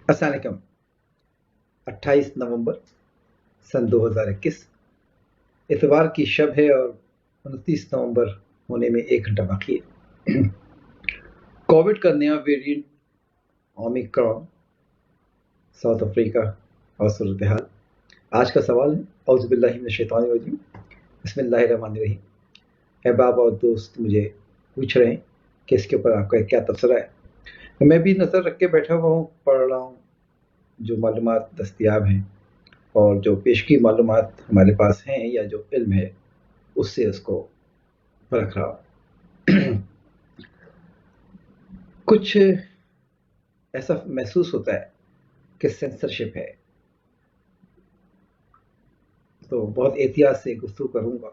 अस्सलाम वालेकुम। 28 नवंबर सन 2021 इतवार की शब है और 29 नवंबर होने में 1 घंटा बाकी है। कोविड का नया वेरिएंट ओमिक्रॉन साउथ अफ्रीका और सूरत हाल। आज का सवाल है औज़ु बिल्लाहि मिनश शैतानिर रजीम बिस्मिल्लाहिर्रहमानिर्रहीम। अहबाब और दोस्त मुझे पूछ रहे हैं कि इसके ऊपर आपका क्या तबसरा है। तो मैं भी नज़र रख के बैठा हुआ हूँ, पढ़ रहा हूँ जो मालूमात दस्तयाब हैं और जो पेशगी मालूमात हमारे पास हैं या जो इल्म है उससे उसको परख रहा हूँ। कुछ ऐसा महसूस होता है कि सेंसरशिप है, तो बहुत एहतियात से गुफ्तगू करूँगा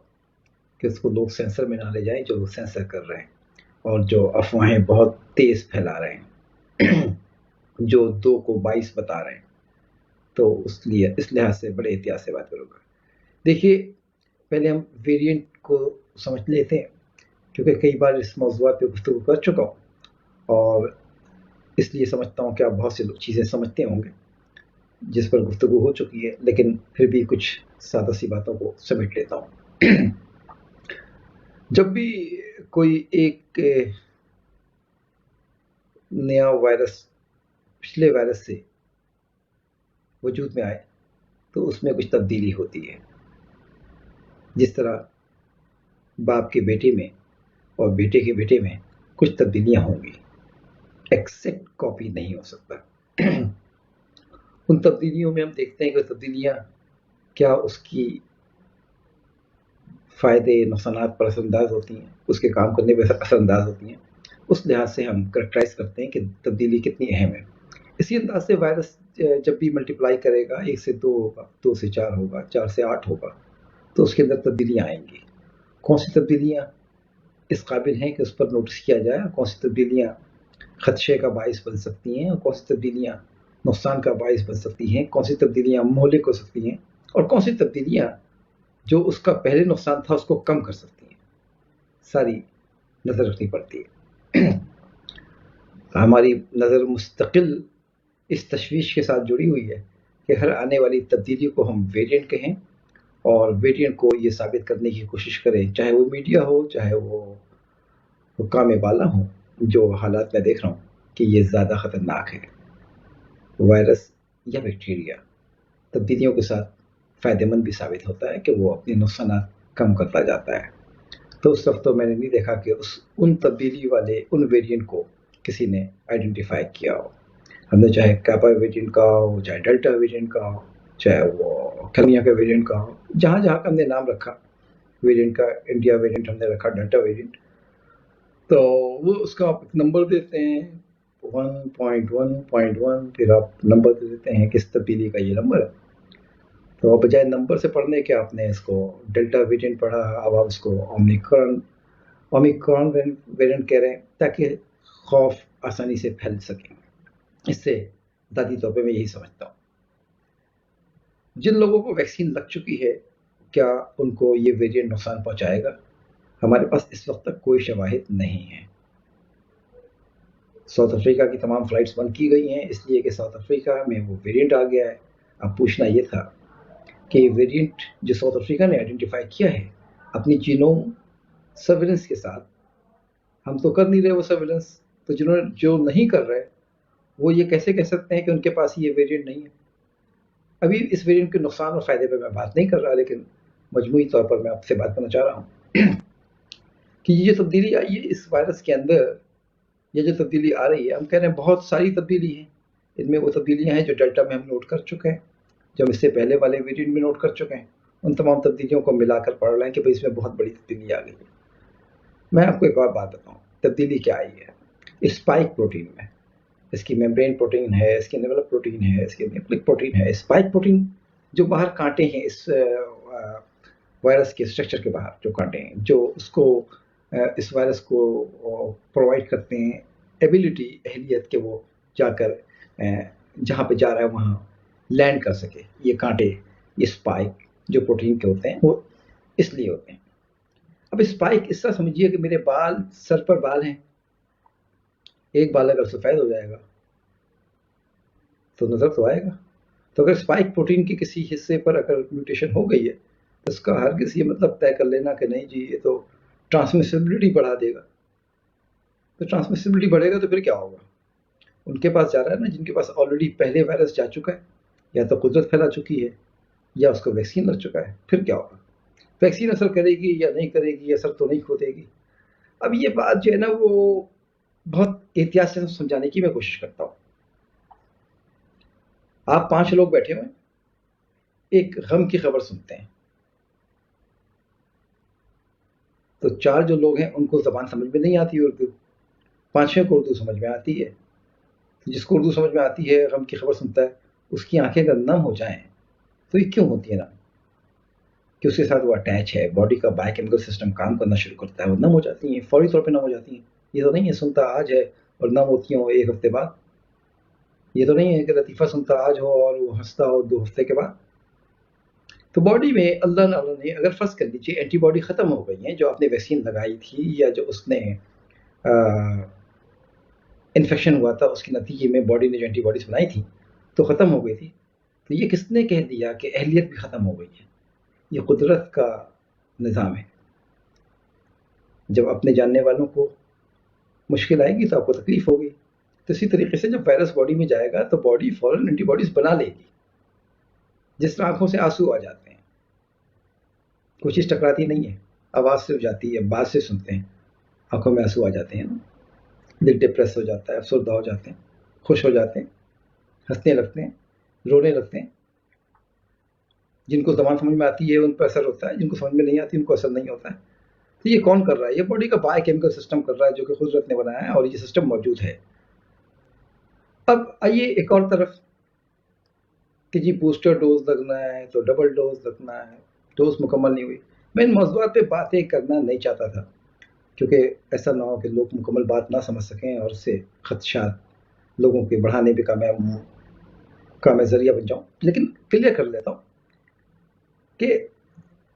कि उसको लोग सेंसर में ना ले जाएं जो सेंसर कर रहे हैं और जो अफवाहें बहुत तेज़ फैला रहे हैं, जो 2 को 22 बता रहे हैं। तो इस लिहाज से बड़े एहतियात से बात करूँगा। देखिए, पहले हम वेरिएंट को समझ लेते हैं, क्योंकि कई बार इस मौज़ूआत पे गुफ्तगू कर चुका हूँ और इसलिए समझता हूँ कि आप बहुत सी चीज़ें समझते होंगे जिस पर गुफ्तगू हो चुकी है, लेकिन फिर भी कुछ सादा सी बातों को समेट लेता हूँ। जब भी कोई एक नया वायरस पिछले वायरस से वजूद में आए तो उसमें कुछ तब्दीली होती है। जिस तरह बाप के बेटे में और बेटे के बेटे में कुछ तब्दीलियां होंगी, एक्सैक्ट कॉपी नहीं हो सकता। उन तब्दीलियों में हम देखते हैं कि तब्दीलियां क्या उसकी फ़ायदे नुकसानात पर असरअंदाज होती हैं, उसके काम करने पर असरअंदाज होती हैं। उस लिहाज से हम करेक्टराइज करते हैं कि तब्दीली कितनी अहम है। इसी अंदाज से वायरस जब भी मल्टीप्लाई करेगा, 1 से 2 होगा, 2 से 4 होगा, 4 से 8 होगा, तो उसके अंदर तब्दीलियाँ आएंगी। कौन सी तब्दीलियाँ इस काबिल हैं कि उस पर नोटिस किया जाए, कौन सी तब्दीलियाँ खदशे का बाइस बन सकती हैं और कौन सी तब्दीलियाँ नुकसान का बाइस बन सकती हैं, कौन सी तब्दीलियाँ मोहलिक हो सकती हैं और कौन सी तब्दीलियाँ जो उसका पहले नुकसान था उसको कम कर सकती हैं, सारी नज़र रखनी पड़ती है। हमारी नज़र मुस्तकिल इस तशवीश के साथ जुड़ी हुई है कि हर आने वाली तब्दीली को हम वेरिएंट कहें और वेरिएंट को ये साबित करने की कोशिश करें, चाहे वो मीडिया हो, चाहे वो हुक्काम बाला हो, जो हालात मैं देख रहा हूँ कि ये ज़्यादा ख़तरनाक है। वायरस या बैक्टीरिया तब्दीलियों के साथ फ़ायदेमंद भी साबित होता है कि वो अपने नुकसानात कम करता जाता है। तो उस वक्त तो मैंने नहीं देखा कि उन तब्दीली वाले उन वेरिएंट को किसी ने आइडेंटिफाई किया हो। हमने चाहे कैपा वेरिएंट का हो, चाहे डेल्टा वेरिएंट का हो, चाहे वो कैलिफोर्निया का वेरिएंट का हो, जहाँ जहाँ का हमने नाम रखा वेरिएंट का, इंडिया वेरिएंट हमने रखा, डेल्टा वेरिएंट, तो वो उसका आप नंबर देते हैं 1.1.1, फिर आप नंबर दे देते हैं किस तब्दीली का ये नंबर है। तो बजाय नंबर से पढ़ने के आपने इसको डेल्टा वेरिएंट पढ़ा, अब आप इसको ओमिक्रॉन ओमिक्रॉन वेरिएंट कह रहे हैं ताकि खौफ आसानी से फैल सके। इससे ज़ाती तौर पे मैं यही समझता हूँ। जिन लोगों को वैक्सीन लग चुकी है, क्या उनको ये वेरिएंट नुकसान पहुँचाएगा? हमारे पास इस वक्त तक कोई शवाहिद नहीं है। साउथ अफ्रीका की तमाम फ़्लाइट्स बंद की गई हैं इसलिए कि साउथ अफ्रीका में वो वेरिएंट आ गया है। अब पूछना ये था कि वेरिएंट जो साउथ अफ्रीका ने आइडेंटिफाई किया है अपनी जीनोम सर्विलेंस के साथ, हम तो कर नहीं रहे वो सर्विलेंस, तो जिन्होंने जो नहीं कर रहे वो ये कैसे कह सकते हैं कि उनके पास ये वेरिएंट नहीं है? अभी इस वेरिएंट के नुकसान और फ़ायदे पर मैं बात नहीं कर रहा, लेकिन मजमूई तौर पर मैं आपसे बात करना चाह रहा हूँ कि ये जो तब्दीली आई है इस वायरस के अंदर, ये जो तब्दीली आ रही है, हम कह रहे हैं बहुत सारी तब्दीली हैं। इनमें वो तब्दीलियाँ हैं जो डेल्टा में हम नोट कर चुके हैं, जो हम इससे पहले वाले वेरिएंट में नोट कर चुके हैं। उन तमाम तब्दीलियों को मिलाकर पढ़ रहे हैं कि भाई इसमें बहुत बड़ी तब्दीली आ गई है। मैं आपको एक और बात बताऊँ, तब्दीली क्या आई है स्पाइक प्रोटीन में। इसकी मेम्ब्रेन प्रोटीन है, इसकी एनवेलप प्रोटीन है, इसकी न्यूक्लिक प्रोटीन है। स्पाइक प्रोटीन जो बाहर कांटे हैं इस वायरस के स्ट्रक्चर के बाहर जो कांटे हैं, जो उसको इस वायरस को प्रोवाइड करते हैं एबिलिटी, अहलियत के वो जाकर जहाँ पे जा रहा है वहाँ लैंड कर सके। ये कांटे, ये स्पाइक जो प्रोटीन के होते हैं वो इसलिए होते हैं। अब स्पाइक इस तरह समझिए कि मेरे बाल, सर पर बाल हैं, एक बाल अगर सफ़ेद हो जाएगा تو نظر تو آئے گا. تو اگر اسپائک پروٹین کے کسی حصے پر اگر میوٹیشن ہو گئی ہے تو اس کا ہرگز یہ مطلب طے کر لینا کہ نہیں جی یہ تو ٹرانسمیسیبلٹی بڑھا دے گا. تو ٹرانسمیسیبلٹی بڑھے گا تو پھر کیا ہوگا؟ ان کے پاس جا رہا ہے نا جن کے پاس آلریڈی پہلے وائرس جا چکا ہے, یا تو قدرت پھیلا چکی ہے یا اس کو ویکسین لگ چکا ہے. پھر کیا ہوگا؟ ویکسین اثر کرے گی یا نہیں کرے گی, اثر تو نہیں کھو دے گی. اب یہ بات جو ہے نا وہ بہت احتیاط سے سمجھانے کی میں کوشش کرتا ہوں. آپ 5 لوگ بیٹھے ہوئے ایک غم کی خبر سنتے ہیں, تو 4 جو لوگ ہیں ان کو زبان سمجھ میں نہیں آتی اردو, 5ویں کو اردو سمجھ میں آتی ہے. جس کو اردو سمجھ میں آتی ہے غم کی خبر سنتا ہے, اس کی آنکھیں اگر نم ہو جائیں تو یہ کیوں ہوتی ہے نم؟ کہ اس کے ساتھ وہ اٹیچ ہے, باڈی کا بایو کیمیکل سسٹم کام کرنا شروع کرتا ہے, وہ نم ہو جاتی ہیں, فوری طور پہ نم ہو جاتی ہیں. یہ تو نہیں ہے سنتا آج ہے اور نم ہوتی ہوں 1 ہفتے بعد. یہ تو نہیں ہے کہ لطیفہ سنتا آج ہو اور وہ ہنستا ہو 2 ہفتے کے بعد. تو باڈی میں اللہ نے اگر فرض کر لیجیے اینٹی باڈی ختم ہو گئی ہیں جو آپ نے ویکسین لگائی تھی یا جو اس نے انفیکشن ہوا تھا اس کے نتیجے میں باڈی نے جو اینٹی باڈیز بنائی تھی تو ختم ہو گئی تھی, تو یہ کس نے کہہ دیا کہ اہلیت بھی ختم ہو گئی ہے؟ یہ قدرت کا نظام ہے. جب اپنے جاننے والوں کو مشکل آئے گی تو آپ کو تکلیف ہوگی. تو اسی طریقے سے جب وائرس باڈی میں جائے گا تو باڈی فوراً اینٹی باڈیز بنا لے گی. جس طرح آنکھوں سے آنسو آ جاتے ہیں, کوئی چیز ٹکراتی نہیں ہے, آواز سے ہو جاتی ہے, بات سے سنتے ہیں, آنکھوں میں آنسو آ جاتے ہیں, دل ڈپریس ہو جاتا ہے, افسردہ ہو جاتے ہیں, خوش ہو جاتے ہیں, ہنسنے لگتے ہیں, رونے لگتے ہیں. جن کو زبان سمجھ میں آتی ہے ان پر اثر ہوتا ہے, جن کو سمجھ میں نہیں آتی ان کو اثر نہیں ہوتا ہے. تو یہ کون کر رہا ہے؟ یہ باڈی کا بایو کیمیکل سسٹم کر رہا ہے جو کہ قدرت نے بنایا ہے, اور یہ سسٹم موجود ہے. اب آئیے ایک اور طرف کہ جی بوسٹر ڈوز لگنا ہے تو ڈبل ڈوز لگنا ہے, ڈوز مکمل نہیں ہوئی. میں ان موضوعات پہ باتیں کرنا نہیں چاہتا تھا کیونکہ ایسا نہ ہو کہ لوگ مکمل بات نہ سمجھ سکیں اور اس سے خدشات لوگوں کے بڑھانے پہ کا میں ذریعہ بن جاؤں. لیکن کلیئر کر لیتا ہوں کہ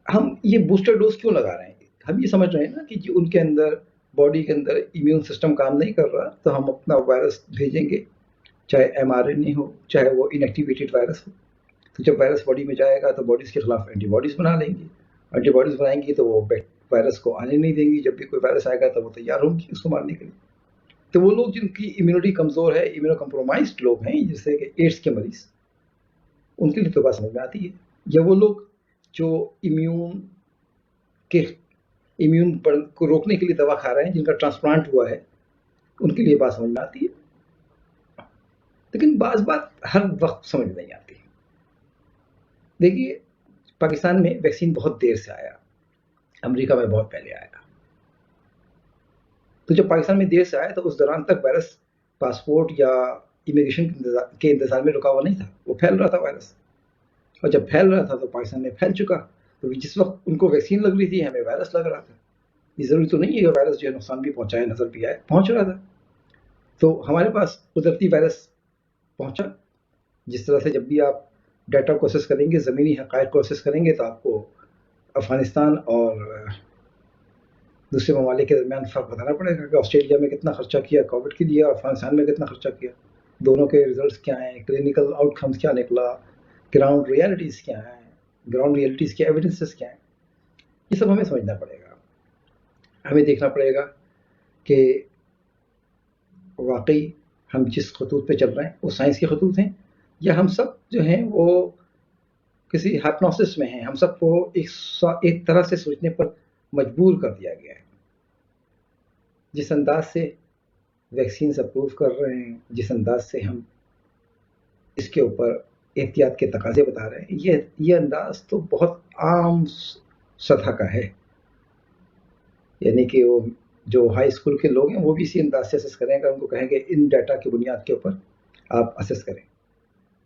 ہم یہ بوسٹر ڈوز کیوں لگا رہے ہیں. ہم یہ سمجھ رہے ہیں نا کہ جی ان کے اندر باڈی کے اندر امیون سسٹم کام نہیں کر رہا تو ہم اپنا وائرس بھیجیں گے, چاہے ایم آر این اے ہو چاہے وہ ان ایکٹیویٹیڈ وائرس ہو. تو جب وائرس باڈی میں جائے گا تو باڈیز کے خلاف اینٹی باڈیز بنا لیں گی, اینٹی باڈیز بنائیں گی تو وہ وائرس کو آنے نہیں دیں گی. جب بھی کوئی وائرس آئے گا تو وہ تیار ہوں گی اس کو مارنے کے لیے. تو وہ لوگ جن کی امیونٹی کمزور ہے, امیونو کمپرومائزڈ لوگ ہیں جیسے کہ ایڈس کے مریض, ان کے لیے تو بات سمجھ میں آتی ہے. یا وہ لوگ جو امیون کو روکنے کے لیے دوا کھا رہے ہیں, جن کا ٹرانسپلانٹ ہوا ہے, ان کے لیے بات سمجھ میں آتی ہے. لیکن بعض بات ہر وقت سمجھ میں نہیں آتی. دیکھیے پاکستان میں ویکسین بہت دیر سے آیا, امریکہ میں بہت پہلے آیا. تو جب پاکستان میں دیر سے آیا تو اس دوران تک وائرس پاسپورٹ یا امیگریشن کے انتظار میں رکا ہوا نہیں تھا, وہ پھیل رہا تھا وائرس. اور جب پھیل رہا تھا تو پاکستان میں پھیل چکا. تو جس وقت ان کو ویکسین لگ رہی تھی ہمیں وائرس لگ رہا تھا. یہ ضروری تو نہیں ہے کہ وائرس جو ہے نقصان بھی پہنچائے, نظر بھی آئے, پہنچ رہا تھا. تو ہمارے پاس قدرتی وائرس پہنچا. جس طرح سے جب بھی آپ ڈیٹا کو اسیس کریں گے, زمینی حقائق کو اسیس کریں گے, تو آپ کو افغانستان اور دوسرے ممالک کے درمیان فرق بتانا پڑے گا کہ آسٹریلیا میں کتنا خرچہ کیا کووڈ کے لیے اور افغانستان میں کتنا خرچہ کیا, دونوں کے ریزلٹس کیا ہیں, کلینکل آؤٹ کمز کیا نکلا, گراؤنڈ ریئلٹیز کیا ہیں, گراؤنڈ ریئلٹیز کے ایویڈنسز کیا ہیں. یہ سب ہمیں سمجھنا پڑے گا. ہمیں دیکھنا پڑے گا کہ واقعی ہم جس خطوط پہ چل رہے ہیں وہ سائنس کے خطوط ہیں, یا ہم سب جو ہیں وہ کسی ہائپنوسس میں ہیں. ہم سب کو ایک طرح سے سوچنے پر مجبور کر دیا گیا ہے. جس انداز سے ویکسینز اپروو کر رہے ہیں, جس انداز سے ہم اس کے اوپر احتیاط کے تقاضے بتا رہے ہیں, یہ انداز تو بہت عام سطح کا ہے. یعنی کہ وہ جو ہائی اسکول کے لوگ ہیں وہ بھی اسی انداز سے اسیس کریں. اگر ان کو کہیں کہ ان ڈیٹا کی بنیاد کے اوپر آپ اسیس کریں.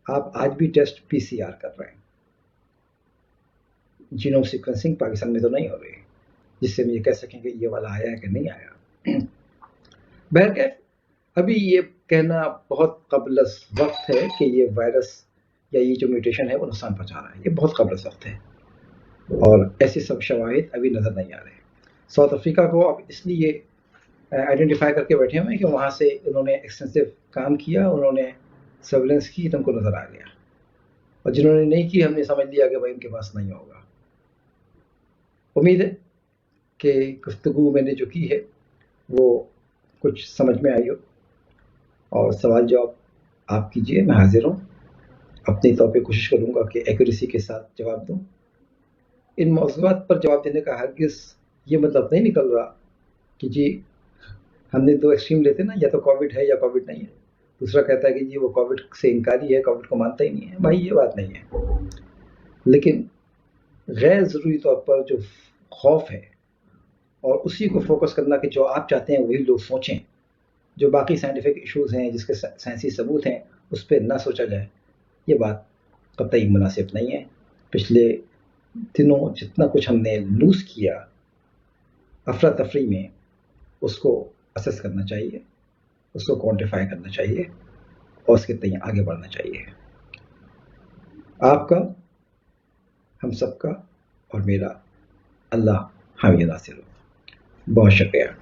آپ آج بھی ٹیسٹ پی سی آر کر رہے ہیں, جینوم سیکوینسنگ پاکستان میں تو نہیں ہو رہی جس سے ہم یہ کہہ سکیں کہ یہ والا آیا ہے کہ نہیں آیا. بہرکیف ابھی یہ کہنا بہت قبل از وقت ہے کہ یہ وائرس یا یہ جو میوٹیشن ہے وہ نقصان پہنچا رہا ہے. یہ بہت قبل از وقت ہے اور ایسے سب شواہد ابھی نظر نہیں آ رہے. ساؤتھ افریقہ کو اب اس لیے آئیڈینٹیفائی کر کے بیٹھے ہوئے ہیں کہ وہاں سے انہوں نے ایکسٹینسو کام کیا, انہوں نے सर्विलेंस की तो उनको नज़र आ गया, और जिन्होंने नहीं की हमने समझ लिया कि भाई उनके पास नहीं होगा। उम्मीद है कि गुफ्तगू मैंने जो की है वो कुछ समझ में आई हो, और सवाल जवाब आप कीजिए, मैं हाजिर हूँ। अपने तौर पे कोशिश करूँगा कि एक्यूरेसी के साथ जवाब दूँ। इन मौज़ूआत पर जवाब देने का हरगिज़ ये मतलब नहीं निकल रहा कि जी हमने दो एक्सट्रीम लेते ना, या तो कोविड है या कोविड नहीं है। दूसरा कहता है कि जी वो कोविड से इनकारी है, कोविड को मानता ही नहीं है। भाई ये बात नहीं है, लेकिन गैर ज़रूरी तौर पर जो खौफ है और उसी को फोकस करना कि जो आप चाहते हैं वही लोग सोचें, जो बाकी साइंटिफिक इश्यूज़ हैं जिसके साइंसी सबूत हैं उस पर ना सोचा जाए, ये बात कतई मुनासिब नहीं है। पिछले दिनों जितना कुछ हमने लूज़ किया अफरा तफरी में, उसको असेस करना चाहिए, उसको क्वांटिफाई करना चाहिए, और उसके तय आगे बढ़ना चाहिए। आपका, हम सबका और मेरा अल्लाह हामी नासिर हो। बहुत शुक्रिया।